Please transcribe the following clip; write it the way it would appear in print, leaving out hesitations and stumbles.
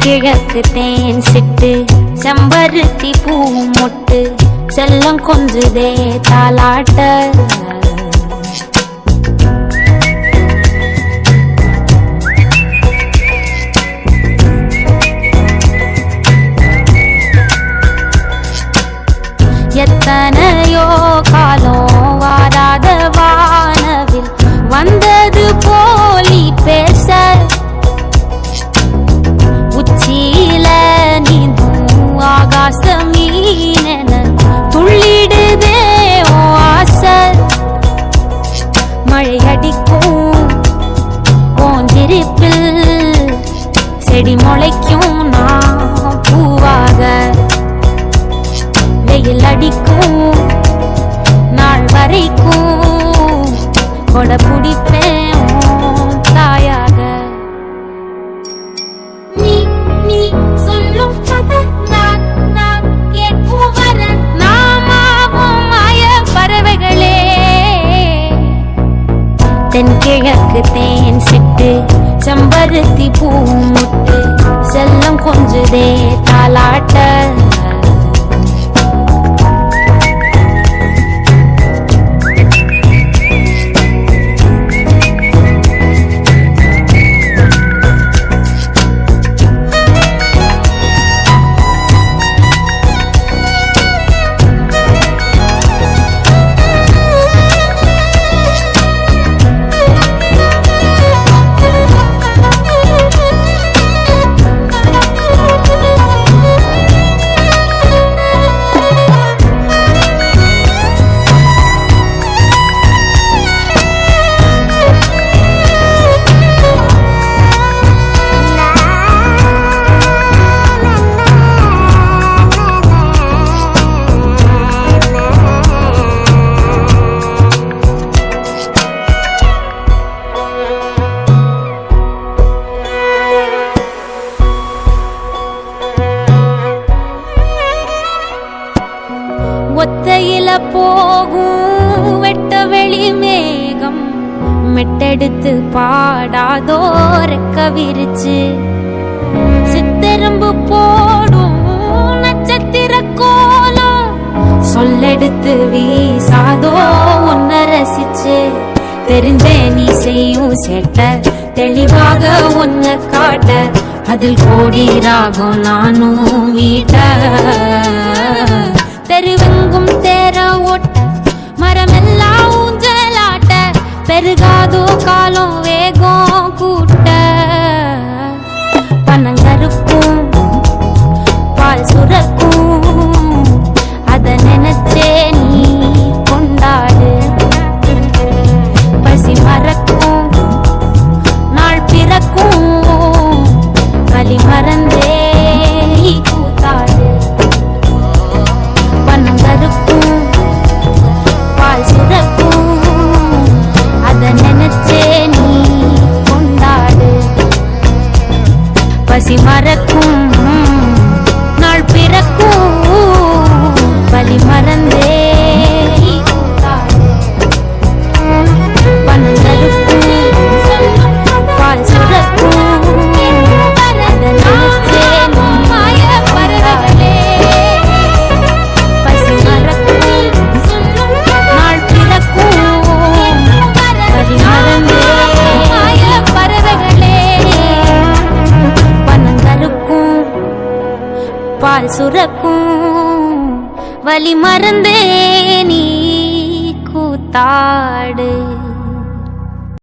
தென்கிழக்கு தேன் சிட்டு செம்பருத்தி பூ முட்டு செல்லம் கொஞ்சுதே தாலாட்ட எத்தனையோ காலம் வாராத வானவில் வந்தது போலி பேச உச்சியில நீந்தும் ஆகாச மீனென துள்ளிடுதே ஓ ஆசை மழை அடிக்கும் ஓஞ்சிருப்பில் செடி முளைக்கும் நான் பூவாக வெயில் அடிக்கும் நாள் வரைக்கும் கொட பிடிப்பேன் தாயாக நீ நீ சொல்லும் கதை நான் கேட்கும் வர நாமாவும் மாய பறவைகளே தென்கிழக்கு தேன் சிட்டு செம்பருத்தி பூ முட்டு செல்லம் கொஞ்சுதே தாலாட்ட ஒத்தையில போகும் வெட்ட வெளி மேகம் மெட்டெடுத்து பாடாதோ ரெக்க விரிச்சு சித்தெரும்பு போடும் நட்சத்திர கோலம் சொல்லெடுத்து வீசாதோ உன்ன ரசிச்சு தெரிந்தே நீ செய்யும் சேட்ட தெளிவாக உன்னை காட்ட அதில் கோடி ராகம் நானும் வீட்ட தெருவெங்கும் தேர ஓட்ட மரமெல்லாம் ஊஞ்சலாட்ட பெருகாதோ காலம் வேகம் கூட்ட பனங்கருக்கும் பால் சுரக்கும் அத நினைச்சே நீ கொண்டாடு பசி மறக்கும் நாள் பிறக்கும் வலி மறந்தே கூத்தாடு பனங்கருக்கும் பால் சுரக்கும் அத நினைச்சே நீ கொண்டாடு பசி மறக்கும் நாள் பிறக்கும் வலி மறந்தே கூத்தாடு பனங்கருக்கும் பால் சுரக்கும் அத நினைச்சே நீ பறவைகளே பால் சுரக்கும் வலி மறந்தே நீ கூத்தாடு.